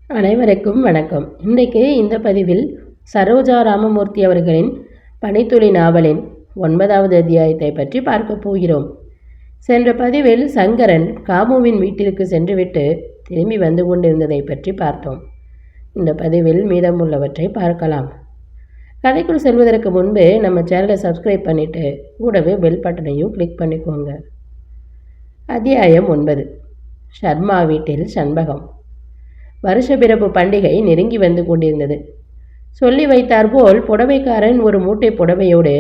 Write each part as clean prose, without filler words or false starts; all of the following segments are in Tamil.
அனைவருக்கும் வணக்கம். இன்றைக்கு இந்த பதிவில் சரோஜா ராமமூர்த்தி அவர்களின் பனித்துளி நாவலின் 9வது அத்தியாயத்தை பற்றி பார்க்க போகிறோம். சென்ற பதிவில் சங்கரன் காமுவின் வீட்டிற்கு சென்றுவிட்டு திரும்பி வந்து கொண்டிருந்ததை பற்றி பார்த்தோம். இந்த பதிவில் மீதமுள்ளவற்றை பார்க்கலாம். கதைக்குள் செல்வதற்கு முன்பு நம்ம சேனலை சப்ஸ்கிரைப் பண்ணிவிட்டு கூடவே பெல் பட்டனையும் கிளிக் பண்ணிக்கோங்க. அத்தியாயம் 9. ஷர்மா வீட்டில் சண்பகம். வருஷ பிறப்பு பண்டிகை நெருங்கி வந்து கொண்டிருந்தது. சொல்லி வைத்தாற்போல் புடவைக்காரன் ஒரு மூட்டை புடவையோடு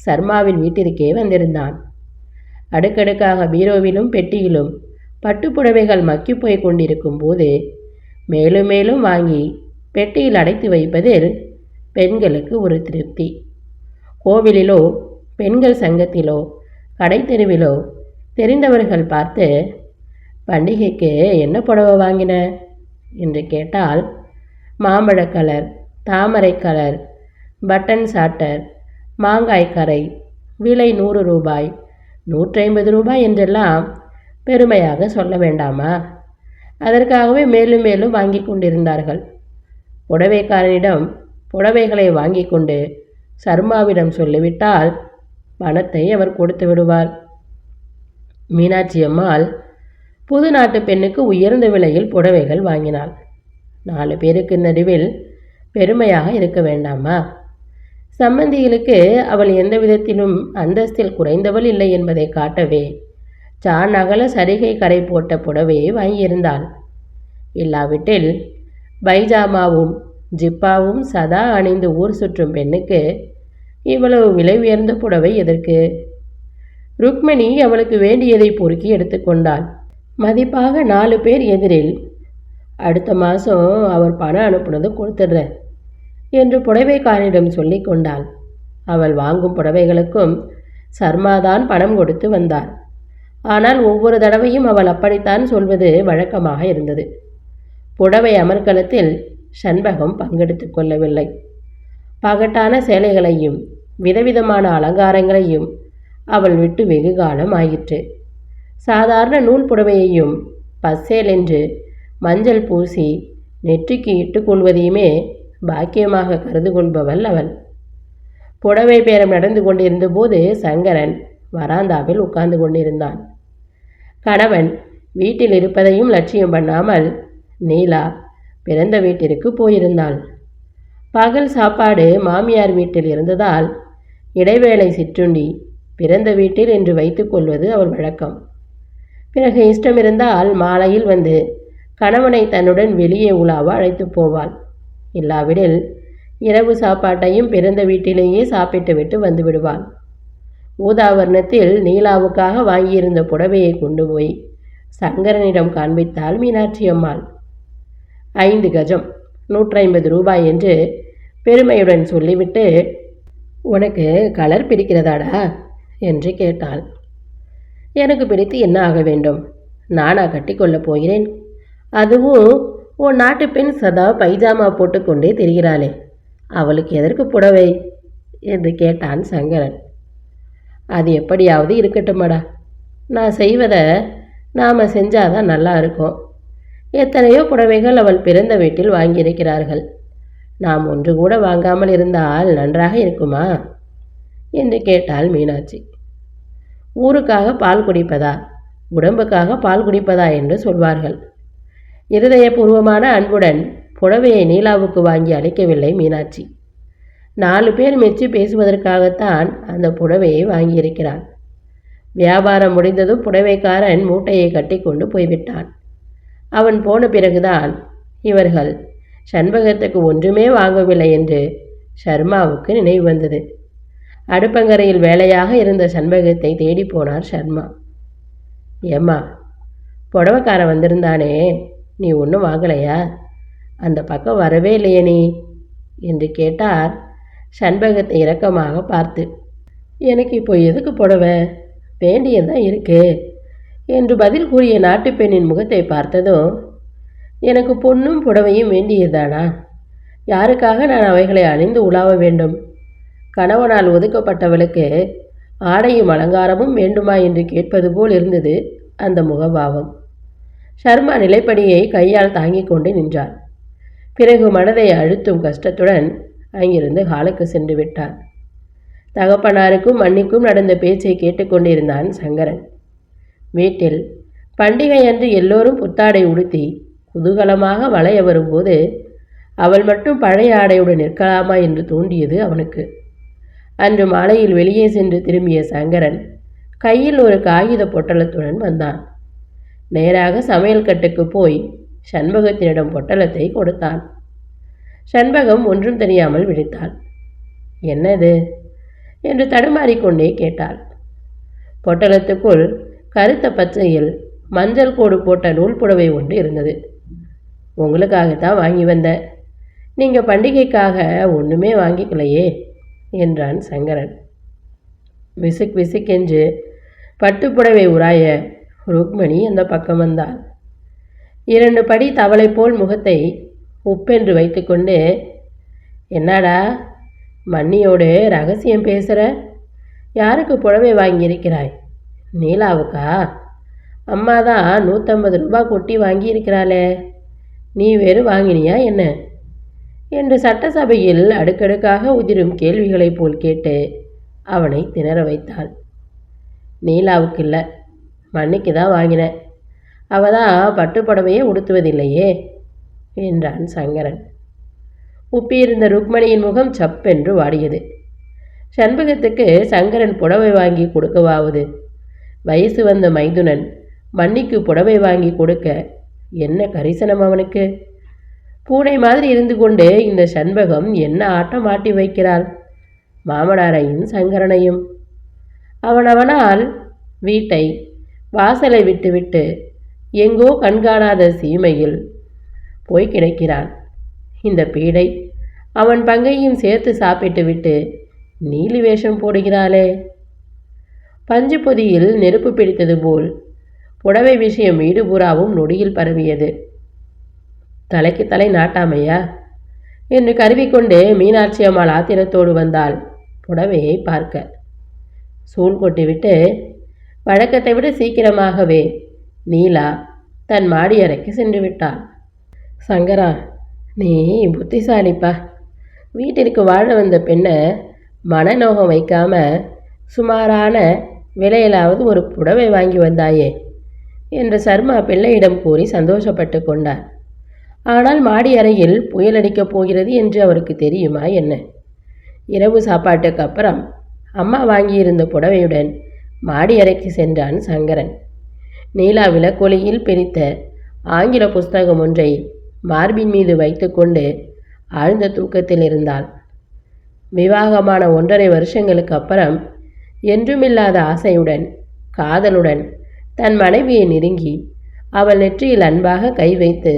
சர்மாவின் வீட்டிற்கே வந்திருந்தான். அடுக்கடுக்காக பீரோவிலும் பெட்டியிலும் பட்டு புடவைகள் மக்கி போய் கொண்டிருக்கும் போது மேலும் மேலும் வாங்கி பெட்டியில் அடைத்து வைப்பதில் பெண்களுக்கு ஒரு திருப்தி. கோவிலிலோ பெண்கள் சங்கத்திலோ கடைத்தெருவிலோ தெரிந்தவர்கள் பார்த்து, பண்டிகைக்கு என்ன புடவை வாங்கின என்று கேட்டால், மாம்பழ கலர், தாமரை கலர், பட்டன் சாட்டர், மாங்காய் கரை, விலை 100 ரூபாய், 150 ரூபாய் என்றெல்லாம் பெருமையாக சொல்ல வேண்டாமா? அதற்காகவே மேலும் மேலும் வாங்கி கொண்டிருந்தார்கள். புடவைக்காரனிடம் புடவைகளை வாங்கி கொண்டு சர்மாவிடம் சொல்லிவிட்டால் பணத்தை அவர் கொடுத்து விடுவார். மீனாட்சி அம்மாள் புது நாட்டு பெண்ணுக்கு உயர்ந்த விலையில் புடவைகள் வாங்கினாள். 4 பேருக்கு நடுவில் பெருமையாக இருக்க வேண்டாமா? சம்பந்திகளுக்கு அவள் எந்த விதத்திலும் அந்தஸ்தில் குறைந்தவள் இல்லை என்பதை காட்டவே சான் அகல சரிகை கரை போட்ட புடவையை வாங்கியிருந்தாள். இல்லாவிட்டில் பைஜாமாவும் ஜிப்பாவும் சதா அணிந்து ஊர் சுற்றும் பெண்ணுக்கு இவ்வளவு விலை உயர்ந்த புடவை எதற்கு? ருக்மிணி அவளுக்கு வேண்டியதை பொறுக்கி எடுத்துக்கொண்டாள். மதிப்பாக 4 பேர் எதிரில், அடுத்த மாதம் அவர் பணம் அனுப்புனது கொடுத்துடுறேன் என்று புடவைக்காரனிடம் சொல்லி கொண்டாள். அவள் வாங்கும் புடவைகளுக்கும் சர்மாதான் பணம் கொடுத்து வந்தார். ஆனால் ஒவ்வொரு தடவையும் அவள் அப்படித்தான் சொல்வது வழக்கமாக இருந்தது. புடவை அமர்க்களத்தில் சண்பகம் பங்கெடுத்து கொள்ளவில்லை. பகட்டான சேலைகளையும் விதவிதமான அலங்காரங்களையும் அவள் விட்டு வெகு காலம் ஆயிற்று. சாதாரண நூல் புடவையையும் பசேல் என்று மஞ்சள் பூசி நெற்றிக்கு இட்டு கொள்வதையுமே பாக்கியமாக கருது கொள்பவள் அவள். புடவை பேரம் நடந்து கொண்டிருந்த போது சங்கரன் வராந்தாவில் உட்கார்ந்து கொண்டிருந்தான். கணவன் வீட்டில் இருப்பதையும் லட்சியம் பண்ணாமல் நீலா பிறந்த வீட்டிற்கு போயிருந்தாள். பகல் சாப்பாடு மாமியார் வீட்டில் இருந்ததால் இடைவேளை சிற்றுண்டி பிறந்த வீட்டில் என்று வைத்து கொள்வது அவள் வழக்கம். பிறகு இஷ்டமிருந்தால் மாலையில் வந்து கணவனை தன்னுடன் வெளியே உலாவ அழைத்து போவாள். இல்லாவிடில் இரவு சாப்பாட்டையும் பிறந்த வீட்டிலேயே சாப்பிட்டு விட்டு வந்து விடுவாள். ஊதாவர்ணத்தில் நீலாவுக்காக வாங்கியிருந்த புடவையை கொண்டு போய் சங்கரனிடம் காண்பித்தாள் மீனாட்சி அம்மாள். 5 கஜம் 150 ரூபாய் என்று பெருமையுடன் சொல்லிவிட்டு, உனக்கு கலர் பிடிக்கிறதாடா என்று கேட்டாள். எனக்கு பிடித்து என்ன ஆக வேண்டும்? நானா கட்டி கொள்ளப் போகிறேன்? அதுவும் உன் நாட்டு பெண் சதா பைஜாமா போட்டுக்கொண்டே தெரிகிறாளே, அவளுக்கு எதற்கு புடவை என்று கேட்டான் சங்கரன். அது எப்படியாவது இருக்கட்டுமாடா, நான் செய்வதை நாம் செஞ்சாதான் நல்லா இருக்கும். எத்தனையோ புடவைகள் அவள் பிறந்த வீட்டில் வாங்கியிருக்கிறார்கள். நாம் ஒன்று கூட வாங்காமல் இருந்தால் நன்றாக இருக்குமா என்று கேட்டாள் மீனாட்சி. ஊருக்காக பால் குடிப்பதா, உடம்புக்காக பால் குடிப்பதா என்று சொல்வார்கள். இருதயபூர்வமான அன்புடன் புடவையை நீலாவுக்கு வாங்கி அளிக்கவில்லை மீனாட்சி. 4 பேர் மெச்சி பேசுவதற்காகத்தான் அந்த புடவையை வாங்கியிருக்கிறான். வியாபாரம் முடிந்ததும் புடவைக்காரன் மூட்டையை கட்டி கொண்டு போய்விட்டான். அவன் போன பிறகுதான் இவர்கள் சண்பகத்துக்கு ஒன்றுமே வாங்கவில்லை என்று ஷர்மாவுக்கு நினைவு வந்தது. அடுப்பங்கரையில் வேலையாக இருந்த சண்பகத்தை தேடி போனார் ஷர்மா. ஏம்மா, புடவைக்காரன் வந்திருந்தானே, நீ ஒன்றும் வாங்கலையா? அந்த பக்கம் வரவே இல்லையே நீ என்று கேட்டார் சண்பகத்தை இரக்கமாக பார்த்து. எனக்கு இப்போ எதுக்கு புடவை, வேண்டியதுதான் இருக்கு என்று பதில் கூறிய நாட்டு பெண்ணின் முகத்தை பார்த்ததும், எனக்கு பொன்னும் புடவையும் வேண்டியதானா? யாருக்காக நான் அவைகளை அணிந்து உலாவ வேண்டும்? கணவனால் ஒதுக்கப்பட்டவளுக்கு ஆடையும் அலங்காரமும் வேண்டுமா என்று கேட்பது போல் இருந்தது அந்த முகபாவம். ஷர்மா நிலைப்படியை கையால் தாங்கிக் கொண்டு நின்றாள். பிறகு மனதை அழுத்தும் கஷ்டத்துடன் அங்கிருந்து ஹாலுக்கு சென்று விட்டார். தகப்பனாருக்கும் மன்னிக்கும் நடந்த பேச்சை கேட்டுக்கொண்டிருந்தான் சங்கரன். வீட்டில் பண்டிகை அன்று எல்லோரும் புத்தாடை உடுத்தி குதூகலமாக வளைய வரும்போது அவள் மட்டும் பழைய ஆடையுடன் நிற்கலாமா என்று தோன்றியது அவனுக்கு. அன்று மாலையில் வெளியே சென்று திரும்பிய சங்கரன் கையில் ஒரு காகித பொட்டலத்துடன் வந்தான். நேராக சமையல் கட்டுக்கு போய் சண்பகத்தினிடம் பொட்டலத்தை கொடுத்தான். சண்பகம் ஒன்றும் தெரியாமல் விழித்தாள். என்னது என்று தடுமாறிக்கொண்டே கேட்டாள். பொட்டலத்துக்குள் கருத்த பச்சையில் மஞ்சள் கோடு போட்ட நூல் புடவை ஒன்று இருந்தது. உங்களுக்காகத்தான் வாங்கி வந்தேன். நீங்கள் பண்டிகைக்காக ஒன்றுமே வாங்கிக்கலையே என்றான் சங்கரன். விசுக் விசுக்கென்று பட்டுப்புடவை உராய ருக்மணி அந்த பக்கம் வந்தாள். 2 படி தவளை போல் முகத்தை உப்பென்று வைத்துக்கொண்டு, என்னடா மன்னியோடு ரகசியம் பேசுகிற? யாருக்கு புடவை வாங்கியிருக்கிறாய்? நீலாவுக்கா? அம்மா தான் 150 ரூபாய் கொட்டி வாங்கியிருக்கிறாளே, நீ வேறு வாங்கினியா என்ன என்று சட்டசபையில் அடுக்கடுக்காக உதிரும் கேள்விகளைப் போல் கேட்டு அவனை திணற வைத்தாள். நீலாவுக்கு இல்லை, மன்னிக்கு தான் வாங்கினேன். அவள் தான் பட்டுப்புடவையே உடுத்துவதில்லையே என்றான் சங்கரன். உப்பியிருந்த ருக்மணியின் முகம் சப்பென்று வாடியது. சண்பகத்துக்கு சங்கரன் புடவை வாங்கி கொடுக்கவாவது? வயசு வந்த மைதுனன் மன்னிக்கு புடவை வாங்கி கொடுக்க என்ன கரிசனம் அவனுக்கு? பூனை மாதிரி இருந்து கொண்டு இந்த சண்பகம் என்ன ஆட்டம் ஆட்டி வைக்கிறாள் மாமனாரையும் சங்கரனையும். அவனவனால் வீட்டை வாசலை விட்டுவிட்டு எங்கோ கண்காணாத சீமையில் போய் கிடக்கிறான். இந்த பீடை அவன் பங்கையும் சேர்த்து சாப்பிட்டு விட்டு நீலி வேஷம் போடுகிறாளே. பஞ்சு பொதியில் நெருப்பு பிடித்தது போல் புடவை விஷயம் வீடு பூராவும் நொடியில் பரவியது. தலைக்கு தலை நாட்டாமையா என்று கருவிக்கொண்டு மீனாட்சி அம்மாள் ஆத்திரத்தோடு வந்தாள் புடவையை பார்க்க. சூழ் கொட்டிவிட்டு வழக்கத்தை விட சீக்கிரமாகவே நீலா தன் மாடி அறைக்கு சென்று விட்டாள். சங்கரா, நீ புத்திசாலிப்பா. வீட்டிற்கு வாழ வந்த பெண்ணை மனநோகம் வைக்காம சுமாரான விலையிலாவது ஒரு புடவை வாங்கி வந்தாயே என்று சர்மா பிள்ளையிடம் கூறி சந்தோஷப்பட்டு கொண்டார். ஆனால் மாடி அறையில் புயல் அடிக்கப் போகிறது என்று அவருக்கு தெரியுமா என்ன? இரவு சாப்பாட்டுக்கு அப்புறம் அம்மா வாங்கியிருந்த புடவையுடன் மாடி அறைக்கு சென்றான் சங்கரன். நீலா விளக்கொலியில் பிரித்த ஆங்கில புஸ்தகம் ஒன்றை மார்பின் மீது வைத்துக்கொண்டு ஆழ்ந்த தூக்கத்தில் இருந்தாள். விவாகமான 1.5 வருஷங்களுக்கு அப்புறம் என்றுமில்லாத ஆசையுடன் காதலுடன் தன் மனைவியை நெருங்கி அவள் நெற்றியில் அன்பாக கை வைத்து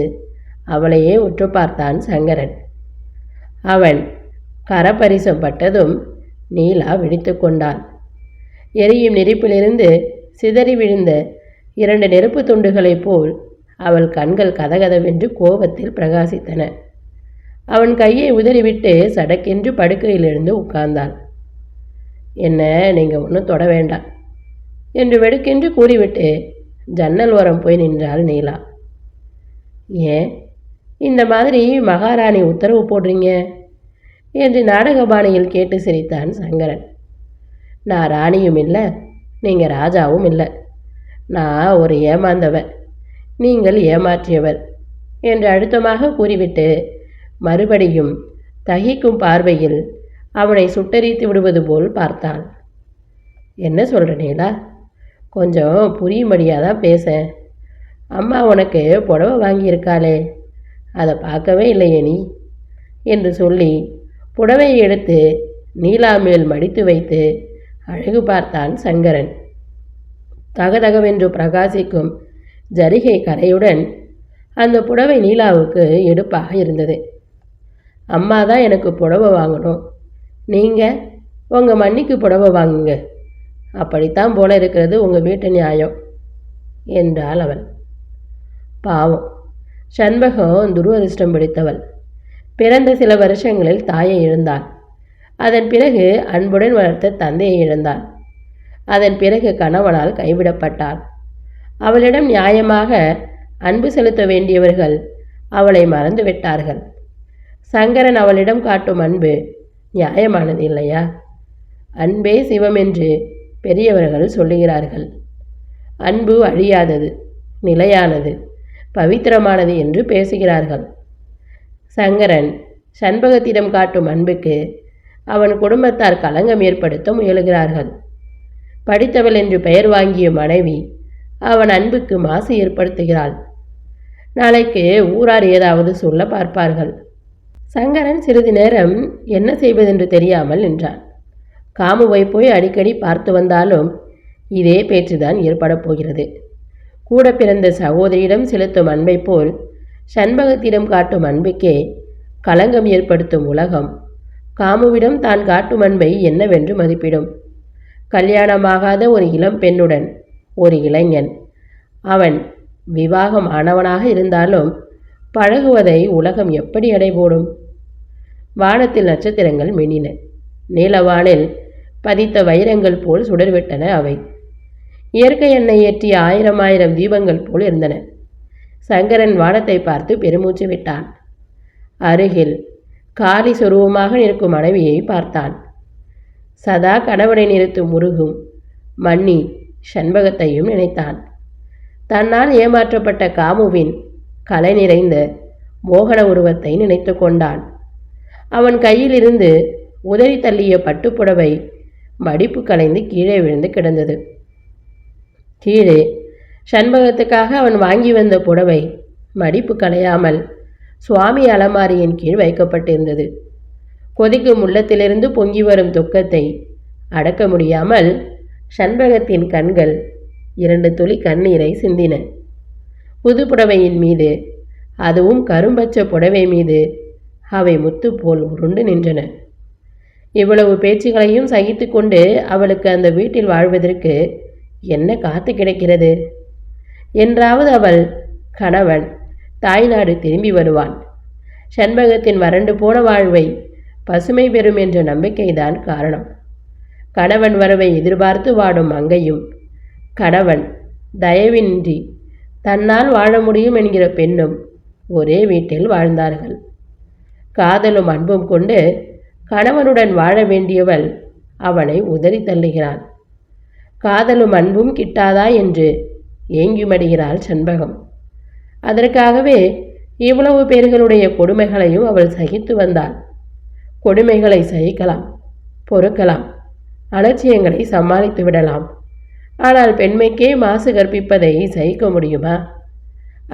அவளையே உற்று பார்த்தான் சங்கரன். அவன் கரப்பரிசம் பட்டதும் நீலா விழித்து கொண்டாள். எரியும் நெருப்பிலிருந்து சிதறி விழுந்த 2 நெருப்பு துண்டுகளைப் போல் அவள் கண்கள் கதகதவென்று கோபத்தில் பிரகாசித்தன. அவன் கையை உதறிவிட்டு சடக்கென்று படுக்கையிலிருந்து உட்கார்ந்தாள். என்ன, நீங்கள் ஒன்றும் தொட வேண்டாம் என்று வெடுக்கென்று கூறிவிட்டு ஜன்னல் ஓரம் போய் நின்றாள் நீலா. ஏன் இந்த மாதிரி மகாராணி உத்தரவு போடுறீங்க என்று நாடகபாணியில் கேட்டு சிரித்தான் சங்கரன். நான் ராணியும் இல்லை, நீங்கள் ராஜாவும் இல்லை. நான் ஒரு ஏமாந்தவன், நீங்கள் ஏமாற்றியவர் என்று அழுத்தமாக கூறிவிட்டு மறுபடியும் தகிக்கும் பார்வையில் அவனை சுட்டரித்து விடுவது போல் பார்த்தாள். என்ன சொல்கிற நீலா? கொஞ்சம் புரியும்படியாக தான் பேச. அம்மா உனக்கு புடவை வாங்கியிருக்காளே, அதை பார்க்கவே இல்லையே நீ என்று சொல்லி புடவையை எடுத்து நீலா மேல் மடித்து வைத்து அழகு பார்த்தான் சங்கரன். தகதகவென்று பிரகாசிக்கும் ஜரிகை கரையுடன் அந்த புடவை நீலாவுக்கு எடுப்பாக இருந்தது. அம்மா தான் எனக்கு புடவை வாங்கணும், நீங்கள் உங்கள் மன்னிக்கு புடவை வாங்குங்க, அப்படித்தான் போல இருக்கிறது உங்கள் வீட்டு நியாயம் என்றாள் அவள். பாவம், சண்பகம் துரதிர்ஷ்டம் பிடித்தவள். பிறந்த சில வருஷங்களில் தாயை இழந்தாள். அதன் பிறகு அன்புடன் வளர்த்த தந்தையை இழந்தாள். அதன் பிறகு கணவனால் கைவிடப்பட்டாள். அவளிடம் நியாயமாக அன்பு செலுத்த வேண்டியவர்கள் அவளை மறந்துவிட்டார்கள். சங்கரன் அவளிடம் காட்டும் அன்பு நியாயமானது இல்லையா? அன்பே சிவம் என்று பெரியவர்கள் சொல்லுகிறார்கள். அன்பு அழியாதது, நிலையானது, பவித்திரமானது என்று பேசுகிறார்கள். சங்கரன் சண்பகத்திடம் காட்டும் அன்புக்கு அவன் குடும்பத்தார் களங்கம் ஏற்படுத்த முயலுகிறார்கள். படித்தவள் என்று பெயர் வாங்கிய மனைவி அவன் அன்புக்கு மாசு ஏற்படுத்துகிறாள். நாளைக்கு ஊரார் ஏதாவது சொல்ல பார்ப்பார்கள். சங்கரன் சிறிது நேரம் என்ன செய்வதென்று தெரியாமல் நின்றான். காமுவை போய் அடிக்கடி பார்த்து வந்தாலும் இதே பேச்சுதான் ஏற்படப் போகிறது. கூட பிறந்த சகோதரியிடம் செலுத்தும் அன்பை போல் சண்பகத்திடம் காட்டும் அன்புக்கே களங்கம் ஏற்படுத்தும் உலகம் காமுவிடம் தான் காட்டும் அன்பை என்னவென்று மதிப்பிடும்? கல்யாணமாகாத ஒரு இளம் பெண்ணுடன் ஒரு இளைஞன், அவன் விவாகம் ஆனவனாக இருந்தாலும் பழகுவதை உலகம் எப்படி எடைபோடும்? வானத்தில் நட்சத்திரங்கள் மின்னின. நீலவானில் பதித்த வைரங்கள் போல் சுடர்விட்டன அவை. இயற்கை எண்ணெய் ஏற்றிய ஆயிரம் ஆயிரம் தீபங்கள் போல் இருந்தன. சங்கரன் வானத்தை பார்த்து பெருமூச்சு விட்டான். அருகில் காலி சொருவமாக நிற்கும் மனைவியை பார்த்தான். சதா கணவனை நிறுத்தும் முருகும் மன்னி சண்பகத்தையும் நினைத்தான். தன்னால் ஏமாற்றப்பட்ட காமுவின் கலை நிறைந்த மோகன உருவத்தை நினைத்து கொண்டான். அவன் கையிலிருந்து உதறி தள்ளிய பட்டுப்புடவை மடிப்பு கலைந்து கீழே விழுந்து கிடந்தது. கீழே சண்பகத்துக்காக அவன் வாங்கி வந்த புடவை மடிப்பு கலையாமல் சுவாமி அலமாரியின் கீழ் வைக்கப்பட்டிருந்தது. கொதிக்கும் உள்ளத்திலிருந்து பொங்கி வரும் துக்கத்தை அடக்க முடியாமல் சண்பகத்தின் கண்கள் 2 துளி கண்ணீரை சிந்தின. புது புடவையின் மீது, அதுவும் கரும்பச்ச புடவை மீது அவை முத்து போல் உருண்டு நின்றன. இவ்வளவு பேச்சுகளையும் சகித்து கொண்டு அவளுக்கு அந்த வீட்டில் வாழ்வதற்கு என்ன காத்து கிடைக்கிறது? என்றாவது அவள் கணவன் தாய்நாடு திரும்பி வருவான். சண்பகத்தின் வறண்டு போன வாழ்வை பசுமை பெறும் என்ற நம்பிக்கைதான் காரணம். கணவன் வரவை எதிர்பார்த்து வாடும் மங்கையும், கணவன் தயவின்றி தன்னால் வாழ முடியும் என்கிற பெண்ணும் ஒரே வீட்டில் வாழ்ந்தார்கள். காதலும் அன்பும் கொண்டு கணவனுடன் வாழ வேண்டியவள் அவனை உதறி தள்ளுகிறாள். காதலும் அன்பும் கிட்டாதா என்று ஏங்கி மடிகிறாள் சண்பகம். அதற்காகவே இவ்வளவு பேர்களுடைய கொடுமைகளையும் அவள் சகித்து வந்தாள். கொடுமைகளை சகிக்கலாம், பொறுக்கலாம், அலட்சியங்களை சமாளித்து விடலாம். ஆனால் பெண்மைக்கே மாசு கற்பிப்பதை சகிக்க முடியுமா?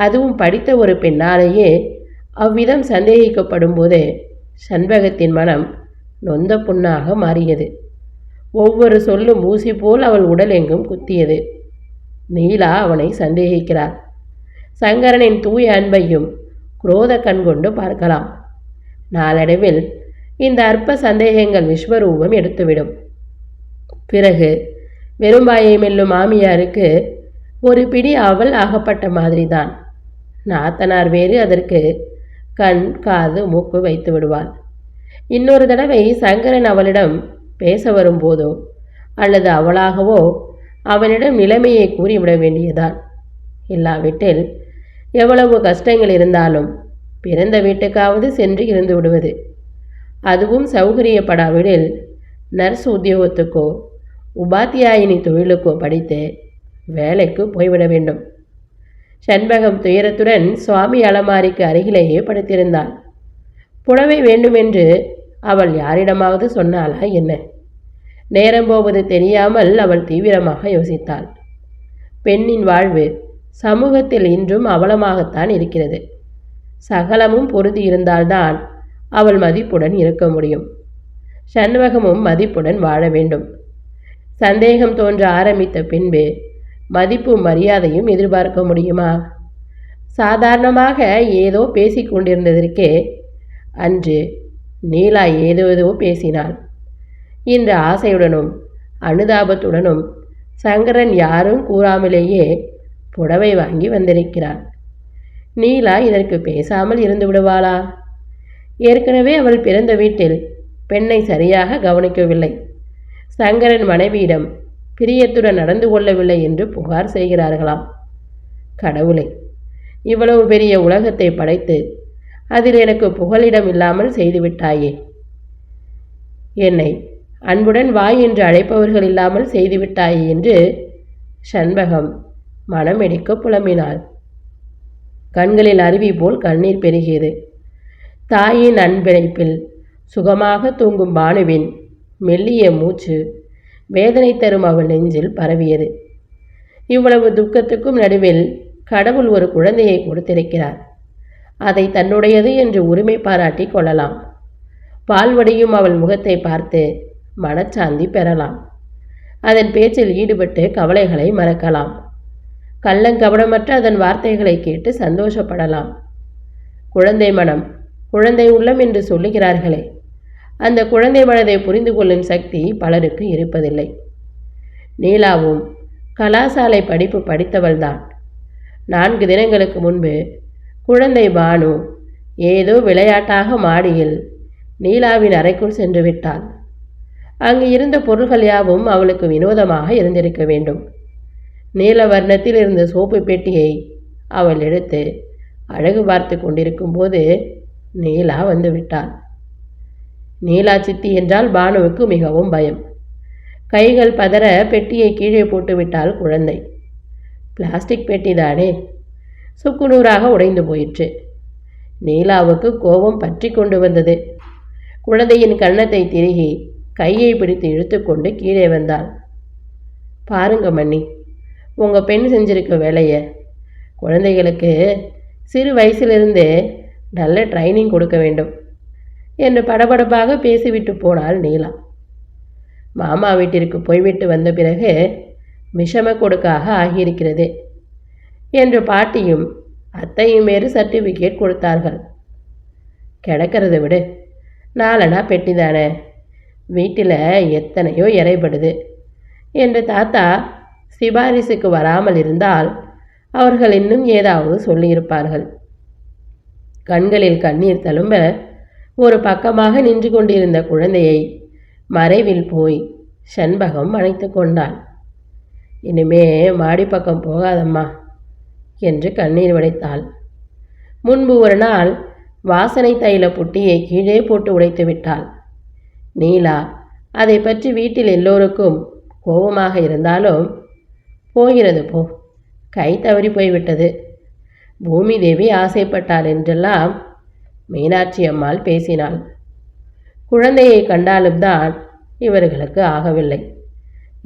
அதுவும் படித்த ஒரு பெண்ணாலேயே அவ்விதம் சந்தேகிக்கப்படும் போது சண்பகத்தின் மனம் நொந்த புண்ணாக மாறியது. ஒவ்வொரு சொல்லும் ஊசி போல் அவள் உடல் எங்கும் குத்தியது. நீலா அவனை சந்தேகிக்கிறாள். சங்கரனின் தூய அன்பையும் குரோத கண் கொண்டு பார்க்கலாம். நாளடைவில் இந்த அற்ப சந்தேகங்கள் விஸ்வரூபம் எடுத்துவிடும். பிறகு வெறும்பாயை மெல்லும் மாமியாருக்கு ஒரு பிடி அவள் ஆகப்பட்ட மாதிரிதான். நாத்தனார் வேறு அதற்கு கண் காது மூக்கு வைத்து விடுவாள். இன்னொரு தடவை சங்கரன் அவளிடம் பேச வரும்போதோ அல்லது அவளாகவோ அவனிடம் நிலைமையை கூறிவிட வேண்டியதான். இல்லாவிட்டில் எவ்வளவு கஷ்டங்கள் இருந்தாலும் பிறந்த வீட்டுக்காவது சென்று இருந்து விடுவது. அதுவும் சௌகரியப்படாவிடில் நர்ஸ் உத்தியோகத்துக்கோ உபாத்தியாயினி தொழிலுக்கோ படித்து வேலைக்கு போய்விட வேண்டும். சண்பகம் துயரத்துடன் சுவாமி அலமாரிக்கு அருகிலேயே படுத்திருந்தாள். புடவை வேண்டுமென்று அவள் யாரிடமாவது சொன்னாளா என்ன? நேரம் போவது தெரியாமல் அவள் தீவிரமாக யோசித்தாள். பெண்ணின் வாழ்வு சமூகத்தில் இன்றும் அவலமாகத்தான் இருக்கிறது. சகலமும் பொருதி இருந்தால்தான் அவள் மதிப்புடன் இருக்க முடியும். சண்பகமும் மதிப்புடன் வாழ வேண்டும். சந்தேகம் தோன்ற ஆரம்பித்த பின்பு மதிப்பும் மரியாதையும் எதிர்பார்க்க முடியுமா? சாதாரணமாக ஏதோ பேசிக்கொண்டிருந்ததற்கே அன்று நீலா ஏதோ பேசினாள். இன்று ஆசையுடனும் அனுதாபத்துடனும் சங்கரன் யாரும் கூறாமலேயே புடவை வாங்கி வந்திருக்கிறாள். நீலா இதற்கு பேசாமல் இருந்து விடுவாளா? ஏற்கனவே அவள் பிறந்த வீட்டில் பெண்ணை சரியாக கவனிக்கவில்லை. சங்கரன் மனைவியிடம் பிரியத்துடன் நடந்து கொள்ளவில்லை என்று புகார் செய்கிறார்களாம். கடவுளே, இவ்வளவு பெரிய உலகத்தை படைத்து அதில் எனக்கு புகலிடம் இல்லாமல் செய்துவிட்டாயே. என்னை அன்புடன் வாய் என்று அழைப்பவர்கள் இல்லாமல் செய்துவிட்டாயே என்று சண்பகம் மனமெடிக்க புலம்பினாள். கண்களில் அருவி போல் கண்ணீர் பெருகியது. தாயின் அன்பிணைப்பில் சுகமாக தூங்கும் பானுவின் மெல்லிய மூச்சு வேதனை தரும் அவள் நெஞ்சில் பரவியது. இவ்வளவு துக்கத்துக்கும் நடுவில் கடவுள் ஒரு குழந்தையை கொடுத்திருக்கிறார். அதை தன்னுடையது என்று உரிமை பாராட்டி கொள்ளலாம். பால்வடியும் அவள் முகத்தை பார்த்து மனச்சாந்தி பெறலாம். அதன் பேச்சில் ஈடுபட்டு கவலைகளை மறக்கலாம். கள்ளங்கபடமற்ற அதன் வார்த்தைகளை கேட்டு சந்தோஷப்படலாம். குழந்தை மனம், குழந்தை உள்ளம் என்று சொல்லுகிறார்களே, அந்த குழந்தை மனதை புரிந்து கொள்ளும் சக்தி பலருக்கு இருப்பதில்லை. நீலாவும் கலாசாலை படிப்பு படித்தவள்தான். 4 தினங்களுக்கு முன்பு குழந்தை பானு ஏதோ விளையாட்டாக மாடியில் நீலாவின் அறைக்குள் சென்று விட்டாள். அங்கு இருந்த பொருள்கள் யாவும் அவளுக்கு வினோதமாக இருந்திருக்க வேண்டும். நீல வர்ணத்தில் இருந்த சோப்பு பெட்டியை அவள் எடுத்து அழகு பார்த்து கொண்டிருக்கும் போது நீலா வந்து விட்டாள். நீலா சித்தி என்றால் பானுவுக்கு மிகவும் பயம். கைகள் பதற பெட்டியை கீழே போட்டு விட்டாள் குழந்தை. பிளாஸ்டிக் பெட்டி தானே, சுக்குநூறாக உடைந்து போயிற்று. நீலாவுக்கு கோபம் பற்றி கொண்டு வந்தது. குழந்தையின் கன்னத்தை திருகி கையை பிடித்து இழுத்துக்கொண்டு கீழே வந்தாள். பாருங்க மன்னி, உங்கள் பெண் செஞ்சிருக்க வேலையை. குழந்தைகளுக்கு சிறு வயசிலிருந்தே நல்ல ட்ரைனிங் கொடுக்க வேண்டும் என்று படபடப்பாக பேசிவிட்டு போனாள் நீலா. மாமா வீட்டிற்கு போய்விட்டு வந்த பிறகு விஷம கொடுக்காக ஆகியிருக்கிறது என்று பாட்டியும் அத்தையும் வேறு சர்டிஃபிகேட் கொடுத்தார்கள். கிடக்கிறத விடு, நாலனா பெட்டிதானே, வீட்டில் எத்தனையோ இறைபடுது என்று தாத்தா சிபாரிசுக்கு வராமல் இருந்தால் அவர்கள் இன்னும் ஏதாவது சொல்லியிருப்பார்கள். கண்களில் கண்ணீர் தழும்ப ஒரு பக்கமாக நின்று கொண்டிருந்த குழந்தையை மறைவில் போய் சண்பகம் அணைத்து கொண்டாள். இனிமே மாடி பக்கம் போகாதம்மா என்று கண்ணீர் வடித்தாள். முன்பு ஒரு நாள் வாசனை தைல புட்டியை கீழே போட்டு உடைத்து விட்டாள். நீலா அதை பற்றி வீட்டில் எல்லோருக்கும் கோபமாக இருந்தாலும் போகிறது போ, கை தவறி போய்விட்டது, பூமி தேவி ஆசைப்பட்டாள் என்றெல்லாம் மீனாட்சி அம்மாள் பேசினாள். குழந்தையை கண்டாலும் தான் இவர்களுக்கு ஆகவில்லை,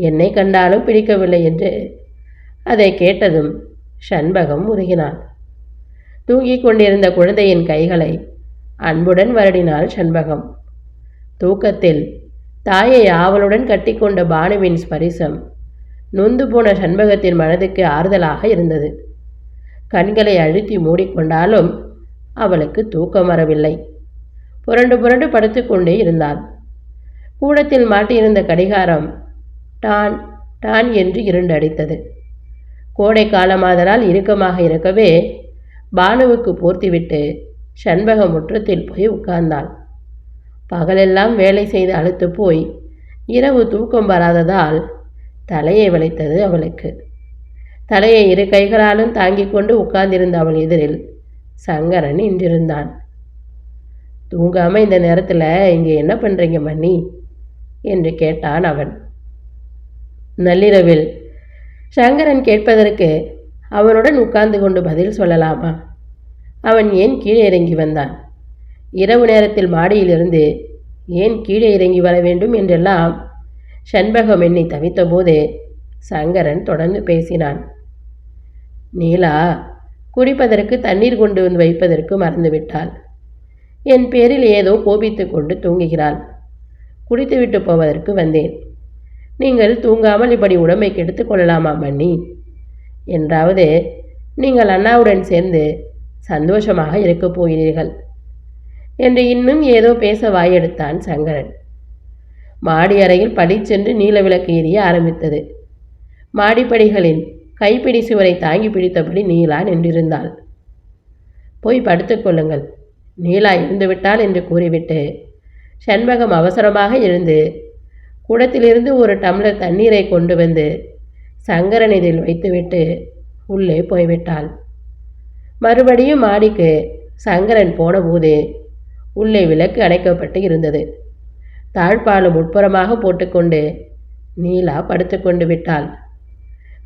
என்னை கண்டாலும் பிடிக்கவில்லை என்று அதை கேட்டதும் சண்பகம் உருகினாள். தூங்கிக் கொண்டிருந்த குழந்தையின் கைகளை அன்புடன் வருடினாள் சண்பகம். தூக்கத்தில் தாயை ஆவலுடன் கட்டிக்கொண்ட பானுவின் ஸ்பரிசம் நொந்து போன சண்பகத்தின் மனதுக்கு ஆறுதலாக இருந்தது. கண்களை அழுத்தி மூடிக்கொண்டாலும் அவளுக்கு தூக்கம் வரவில்லை. புரண்டு புரண்டு படுத்துக்கொண்டே இருந்தாள். கூடத்தில் மாட்டியிருந்த கடிகாரம் டான் டான் என்று இருண்டடித்தது. கோடை காலமாதலால் இறுக்கமாக இருக்கவே பானுவுக்கு போர்த்திவிட்டு சண்பக முற்றத்தில் போய் உட்கார்ந்தாள். பகலெல்லாம் வேலை செய்து அழுத்து போய் இரவு தூக்கம் வராததால் தலையை வலித்தது அவளுக்கு. தலையை 2 கைகளாலும் தாங்கிக் கொண்டு உட்கார்ந்திருந்த அவள் எதிரில் சங்கரன் நின்றிருந்தான். தூங்காமல் இந்த நேரத்தில் இங்கே என்ன பண்ணுறீங்க மன்னி என்று கேட்டான் அவன். நள்ளிரவில் சங்கரன் கேட்பதற்கு அவனுடன் உட்கார்ந்து கொண்டு பதில் சொல்லலாமா? அவன் ஏன் கீழே இறங்கி வந்தான்? இரவு நேரத்தில் மாடியிலிருந்து ஏன் கீழே இறங்கி வர வேண்டும் என்றெல்லாம் சண்பகம் எண்ணி தவித்தபோது சங்கரன் தொடர்ந்து பேசினான். நீலா குடிப்பதற்கு தண்ணீர் கொண்டு வந்து வைப்பதற்கு மறந்துவிட்டாள். என் பேரில் ஏதோ கோபித்து கொண்டு தூங்குகிறாள். குடித்துவிட்டு போவதற்கு வந்தேன். நீங்கள் தூங்காமல் இப்படி உடம்பை கெடுத்து கொள்ளலாமா மன்னி? என்றாவது நீங்கள் அண்ணாவுடன் சேர்ந்து சந்தோஷமாக இருக்கப் போகிறீர்கள் என்று இன்னும் ஏதோ பேச வாயெடுத்தான் சங்கரன். மாடி அறையில் படிச்சென்று நீலவிளக்கு எரிய ஆரம்பித்தது. மாடிப்படிகளின் கைப்பிடி சுவரை தாங்கி பிடித்தபடி நீலா நின்றிருந்தாள். போய் படுத்துக்கொள்ளுங்கள், நீலா எழுந்துவிட்டாள் என்று கூறிவிட்டு சண்பகம் அவசரமாக எழுந்து குடத்திலிருந்து ஒரு டம்ளர் தண்ணீரை கொண்டு வந்து சங்கரன் இதில் வைத்துவிட்டு உள்ளே போய்விட்டாள். மறுபடியும் மாடிக்கு சங்கரன் போனபோது உள்ளே விளக்கு அணைக்கப்பட்டு இருந்தது. தாழ்பாலும் உட்புறமாக போட்டுக்கொண்டு நீலா படுத்துக்கொண்டு விட்டாள்.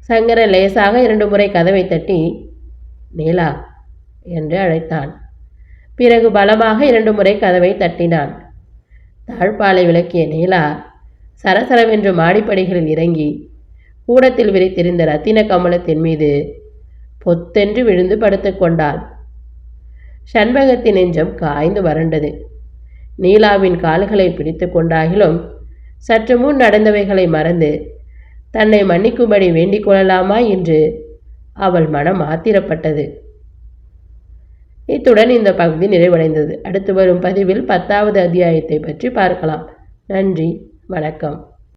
சங்கரன் லேசாக 2 முறை கதவை தட்டி நீலா என்று அழைத்தான். பிறகு பலமாக 2 முறை கதவை தட்டினான். தாழ்பாலை விளக்கிய நீலா சரசரவென்று மாடிப்படிகளில் இறங்கி கூடத்தில் விரித்திருந்த ரத்தின கமலத்தின் மீது பொத்தென்று விழுந்து படுத்து கொண்டாள். சண்பகத்தின் நெஞ்சம் காய்ந்து வறண்டது. நீலாவின் கால்களை பிடித்து கொண்டாகிலும் சற்று முன் நடந்தவைகளை மறந்து தன்னை மன்னிக்கும்படி வேண்டிக் கொள்ளலாமா என்று அவள் மனம் ஆத்திரப்பட்டது. இத்துடன் இந்த பகுதி நிறைவடைந்தது. அடுத்து வரும் பதிவில் 10வது அத்தியாயத்தை பற்றி பார்க்கலாம். நன்றி, வணக்கம்.